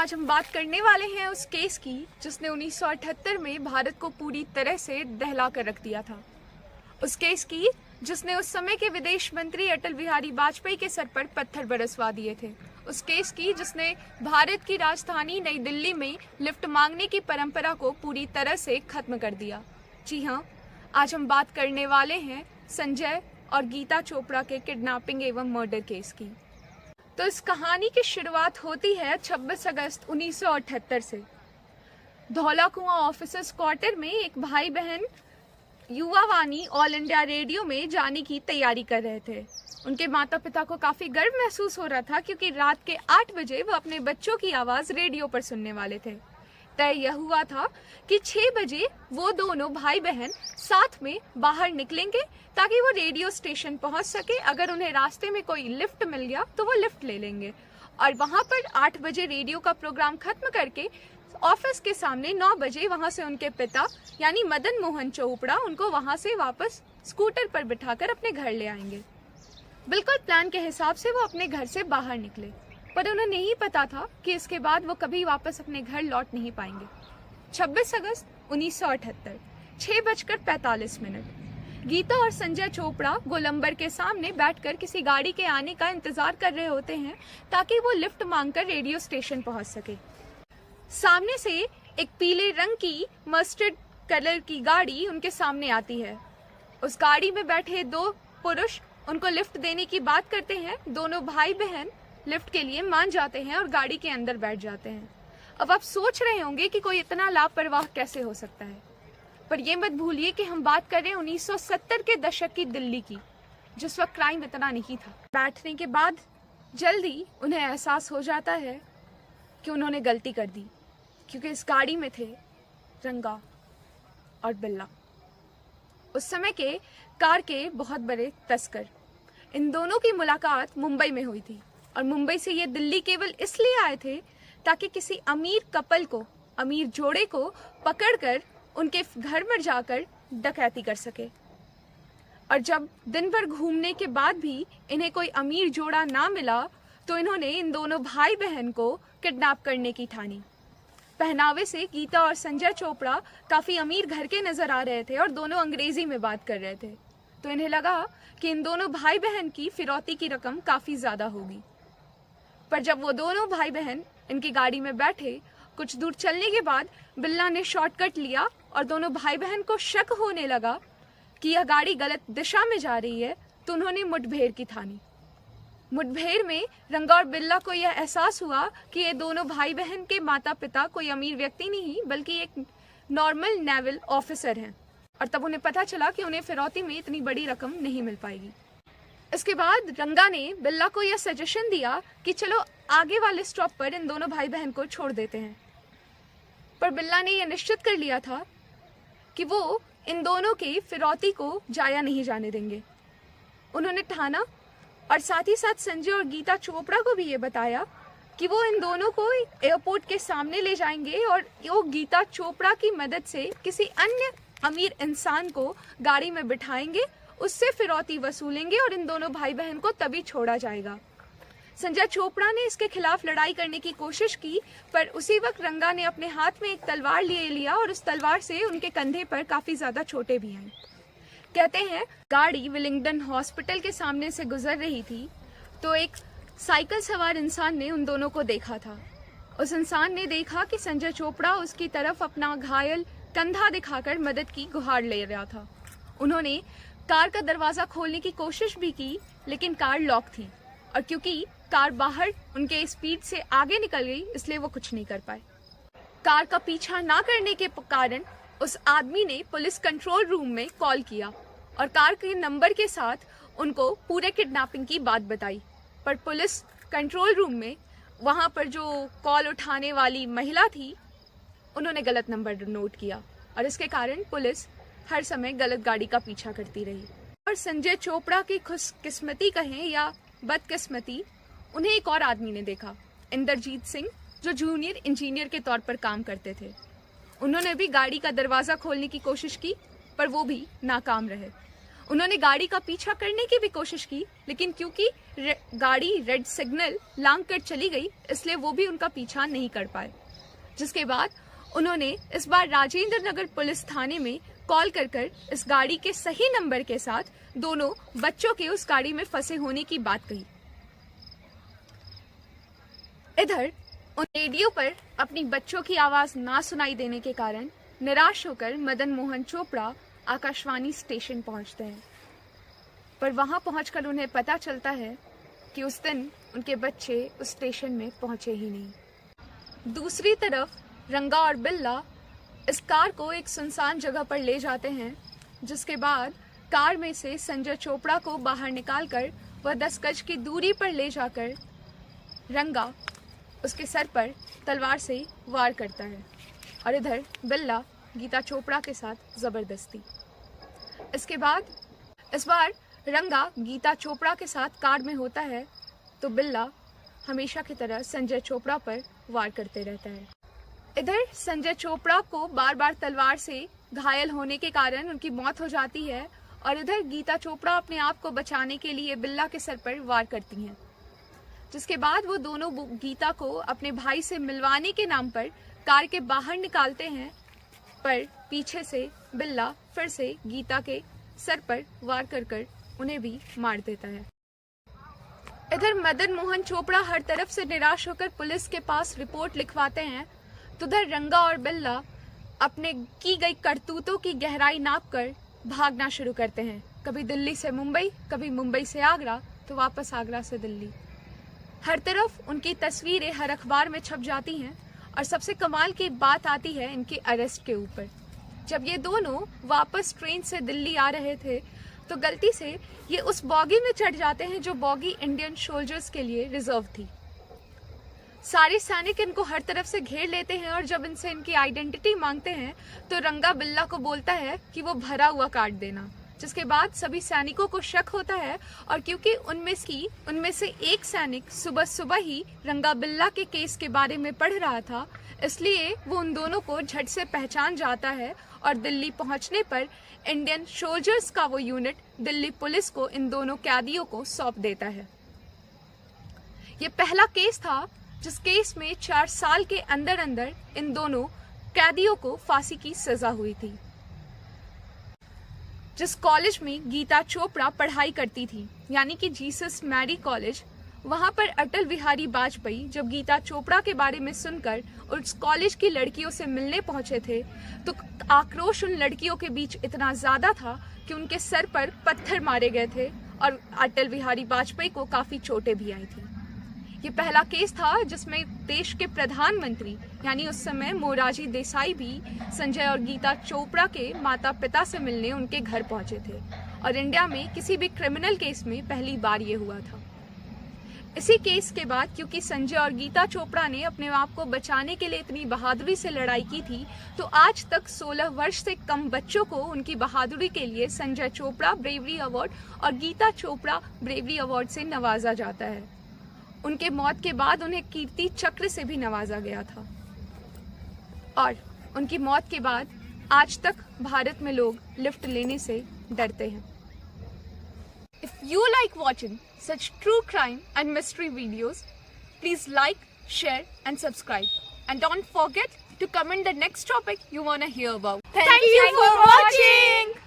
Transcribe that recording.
आज हम बात करने वाले हैं उस केस की जिसने 1978 में भारत को पूरी तरह से दहला कर रख दिया था। उस केस की जिसने उस समय के विदेश मंत्री अटल बिहारी वाजपेयी के सर पर पत्थर बरसवा दिए थे। उस केस की जिसने भारत की राजधानी नई दिल्ली में लिफ्ट मांगने की परंपरा को पूरी तरह से खत्म कर दिया। जी हाँ, आज हम बात करने वाले हैं संजय और गीता चोपड़ा के किडनैपिंग एवं मर्डर केस की। तो इस कहानी की शुरुआत होती है 26 अगस्त 1978 से। धौला कुआं ऑफिसर्स क्वार्टर में एक भाई बहन युवा वाणी ऑल इंडिया रेडियो में जाने की तैयारी कर रहे थे। उनके माता पिता को काफी गर्व महसूस हो रहा था क्योंकि रात के 8 बजे वो अपने बच्चों की आवाज रेडियो पर सुनने वाले थे। तय यह हुआ था कि 6 बजे वो दोनों भाई बहन साथ में बाहर निकलेंगे ताकि वो रेडियो स्टेशन पहुंच सके। अगर उन्हें रास्ते में कोई लिफ्ट मिल गया तो वो लिफ्ट ले लेंगे और वहां पर 8 बजे रेडियो का प्रोग्राम खत्म करके ऑफिस के सामने 9 बजे वहां से उनके पिता यानी मदन मोहन चोपड़ा उनको वहां से वापस स्कूटर पर बिठाकर अपने घर ले आएंगे। बिल्कुल प्लान के हिसाब से वो अपने घर से बाहर निकले, पर उन्हें नहीं पता था कि इसके बाद वो कभी वापस अपने घर लौट नहीं पाएंगे। 26 अगस्त 1978 6:45 गीता और संजय चोपड़ा गोलंबर के सामने बैठकर किसी गाड़ी के आने का इंतजार कर रहे होते हैं ताकि वो लिफ्ट मांगकर रेडियो स्टेशन पहुंच सके। सामने से एक पीले रंग की मस्टर्ड कलर की गाड़ी उनके सामने आती है। उस गाड़ी में बैठे 2 पुरुष उनको लिफ्ट देने की बात करते हैं। दोनों भाई बहन लिफ्ट के लिए मान जाते हैं और गाड़ी के अंदर बैठ जाते हैं। अब आप सोच रहे होंगे कि कोई इतना लापरवाह कैसे हो सकता है, पर यह मत भूलिए कि हम बात कर रहे हैं 1970 के दशक की दिल्ली की, जिस वक्त क्राइम इतना नहीं था। बैठने के बाद जल्दी उन्हें एहसास हो जाता है कि उन्होंने गलती कर दी, क्योंकि इस गाड़ी में थे रंगा और बिल्ला, उस समय के कार के बहुत बड़े तस्कर। इन दोनों की मुलाकात मुंबई में हुई थी और मुंबई से ये दिल्ली केवल इसलिए आए थे ताकि किसी अमीर कपल को, अमीर जोड़े को पकड़कर उनके घर में जाकर डकैती कर सके। और जब दिन भर घूमने के बाद भी इन्हें कोई अमीर जोड़ा ना मिला तो इन्होंने इन दोनों भाई बहन को किडनैप करने की ठानी। पहनावे से गीता और संजय चोपड़ा काफी अमीर घर के नजर आ रहे थे और दोनों अंग्रेजी में बात कर रहे थे, तो इन्हें लगा कि इन दोनों भाई बहन की फिरौती की रकम काफी ज्यादा होगी। पर जब वो दोनों भाई बहन इनकी गाड़ी में बैठे, कुछ दूर चलने के बाद बिल्ला ने शॉर्टकट लिया और दोनों भाई बहन को शक होने लगा कि यह गाड़ी गलत दिशा में जा रही है, तो उन्होंने मुठभेड़ की ठानी। मुठभेड़ में रंगा और बिल्ला को यह एहसास हुआ कि ये दोनों भाई बहन के माता पिता कोई अमीर व्यक्ति नहीं बल्कि एक नॉर्मल नेवल ऑफिसर हैं, और तब उन्हें पता चला कि उन्हें फिरौती में इतनी बड़ी रकम नहीं मिल पाएगी। इसके बाद रंगा ने बिल्ला को यह सजेशन दिया कि चलो आगे वाले स्टॉप पर इन दोनों भाई बहन को छोड़ देते हैं, पर बिल्ला ने यह निश्चित कर लिया था कि वो इन दोनों की फिरौती को जाया नहीं जाने देंगे। उन्होंने ठाना और साथ ही साथ संजय और गीता चोपड़ा को भी ये बताया कि वो इन दोनों को एयरपोर्ट के सामने ले जाएंगे और वो गीता चोपड़ा की मदद से किसी अन्य अमीर इंसान को गाड़ी में बिठाएंगे, उससे फिरौती वसूलेंगे और इन दोनों भाई बहन को तभी छोड़ा जाएगा। संजय चोपड़ा ने इसके खिलाफ लड़ाई करने की कोशिश की, पर उसी वक्त रंगा ने अपने हाथ में एक तलवार लिया और उस तलवार से उनके कंधे पर काफी ज्यादा चोटें भी आई। कहते हैं गाड़ी विलिंगडन हॉस्पिटल के सामने से गुजर रही थी तो एक साइकिल सवार इंसान ने उन दोनों को देखा था। उस इंसान ने देखा कि संजय चोपड़ा उसकी तरफ अपना घायल कंधा दिखाकर मदद की गुहार ले रहा था। उन्होंने कार का दरवाजा खोलने की कोशिश भी की, लेकिन कार लॉक थी और क्योंकि कार बाहर उनके स्पीड से आगे निकल गई इसलिए वो कुछ नहीं कर पाए। कार का पीछा ना करने के कारण उस आदमी ने पुलिस कंट्रोल रूम में कॉल किया और कार के नंबर के साथ उनको पूरे किडनैपिंग की बात बताई, पर पुलिस कंट्रोल रूम में वहां पर जो कॉल उठाने वाली महिला थी उन्होंने गलत नंबर नोट किया और इसके कारण पुलिस हर समय गलत गाड़ी का पीछा करती रही। और संजय चोपड़ा की खुशकिस्मती कहें या बदकिस्मती, उन्हें एक और आदमी ने देखा, इंद्रजीत सिंह, जो जूनियर इंजीनियर के तौर पर काम करते थे। उन्होंने भी गाड़ी का दरवाजा खोलने की कोशिश की, पर वो भी नाकाम रहे। उन्होंने गाड़ी का पीछा करने की भी कोशिश की, लेकिन क्योंकि गाड़ी रेड सिग्नल लांग कर चली गई, इसलिए वो भी उनका पीछा नहीं कर पाए। जिसके बाद उन्होंने इस बार राजेंद्र नगर पुलिस थाने में कॉल कर इस गाड़ी के सही नंबर के साथ दोनों बच्चों के उस गाड़ी में फंसे होने की बात कही। इधर उन रेडियो पर अपनी बच्चों की आवाज ना सुनाई देने के कारण निराश होकर मदन मोहन चोपड़ा आकाशवाणी स्टेशन पहुंचते हैं, पर वहां पहुंचकर उन्हें पता चलता है कि उस दिन उनके बच्चे उस स्टेशन में पहुंचे ही नहीं। दूसरी तरफ रंगा और बिल्ला इस कार को एक सुनसान जगह पर ले जाते हैं, जिसके बाद कार में से संजय चोपड़ा को बाहर निकालकर वह 10 गज की दूरी पर ले जाकर रंगा उसके सर पर तलवार से वार करता है और इधर बिल्ला गीता चोपड़ा के साथ जबरदस्ती। इसके बाद इस बार रंगा गीता चोपड़ा के साथ कार में होता है तो बिल्ला हमेशा की तरह संजय चोपड़ा पर वार करते रहता है। इधर संजय चोपड़ा को बार बार तलवार से घायल होने के कारण उनकी मौत हो जाती है और इधर गीता चोपड़ा अपने आप को बचाने के लिए बिल्ला के सर पर वार करती हैं। जिसके बाद वो दोनों गीता को अपने भाई से मिलवाने के नाम पर कार के बाहर निकालते हैं, पर पीछे से बिल्ला फिर से गीता के सर पर वार कर उन्हें भी मार देता है। इधर मदन मोहन चोपड़ा हर तरफ से निराश होकर पुलिस के पास रिपोर्ट लिखवाते हैं, तो उधर रंगा और बिल्ला अपने की गई करतूतों की गहराई नापकर भागना शुरू करते हैं। कभी दिल्ली से मुंबई, कभी मुंबई से आगरा, तो वापस आगरा से दिल्ली। हर तरफ उनकी तस्वीरें हर अखबार में छप जाती हैं और सबसे कमाल की बात आती है इनके अरेस्ट के ऊपर। जब ये दोनों वापस ट्रेन से दिल्ली आ रहे थे तो गलती से ये उस बॉगी में चढ़ जाते हैं जो बॉगी इंडियन सोल्जर्स के लिए रिजर्व थी। सारे सैनिक इनको हर तरफ से घेर लेते हैं और जब इनसे इनकी आइडेंटिटी मांगते हैं तो रंगा बिल्ला को बोलता है कि वो भरा हुआ कार्ड देना, जिसके बाद सभी सैनिकों को शक होता है और क्योंकि उनमें से एक सैनिक सुबह सुबह ही रंगा बिल्ला के केस के बारे में पढ़ रहा था, इसलिए वो उन दोनों को झट से पहचान जाता है और दिल्ली पहुंचने पर इंडियन सोल्जर्स का वो यूनिट दिल्ली पुलिस को इन दोनों कैदियों को सौंप देता है। ये पहला केस था जिस केस में 4 साल के अंदर अंदर इन दोनों कैदियों को फांसी की सजा हुई थी। जिस कॉलेज में गीता चोपड़ा पढ़ाई करती थी, यानी कि जीसस मैरी कॉलेज, वहां पर अटल बिहारी वाजपेयी जब गीता चोपड़ा के बारे में सुनकर उस कॉलेज की लड़कियों से मिलने पहुंचे थे तो आक्रोश उन लड़कियों के बीच इतना ज्यादा था कि उनके सर पर पत्थर मारे गए थे और अटल बिहारी वाजपेयी को काफी चोटें भी आई थी। ये पहला केस था जिसमें देश के प्रधानमंत्री यानी उस समय मोरारजी देसाई भी संजय और गीता चोपड़ा के माता पिता से मिलने उनके घर पहुंचे थे और इंडिया में किसी भी क्रिमिनल केस में पहली बार ये हुआ था। इसी केस के बाद क्योंकि संजय और गीता चोपड़ा ने अपने आप को बचाने के लिए इतनी बहादुरी से लड़ाई की थी, तो आज तक 16 वर्ष से कम बच्चों को उनकी बहादुरी के लिए संजय चोपड़ा ब्रेवरी अवार्ड और गीता चोपड़ा ब्रेवरी अवार्ड से नवाजा जाता है। उनके मौत के बाद उन्हें कीर्ति चक्र से भी नवाजा गया था और उनकी मौत के बाद आज तक भारत में लोग लिफ्ट लेने से डरते हैं। If you like watching such true crime and mystery videos, please like, share and subscribe. And don't forget to comment the next topic you want to hear about. Thank you for watching.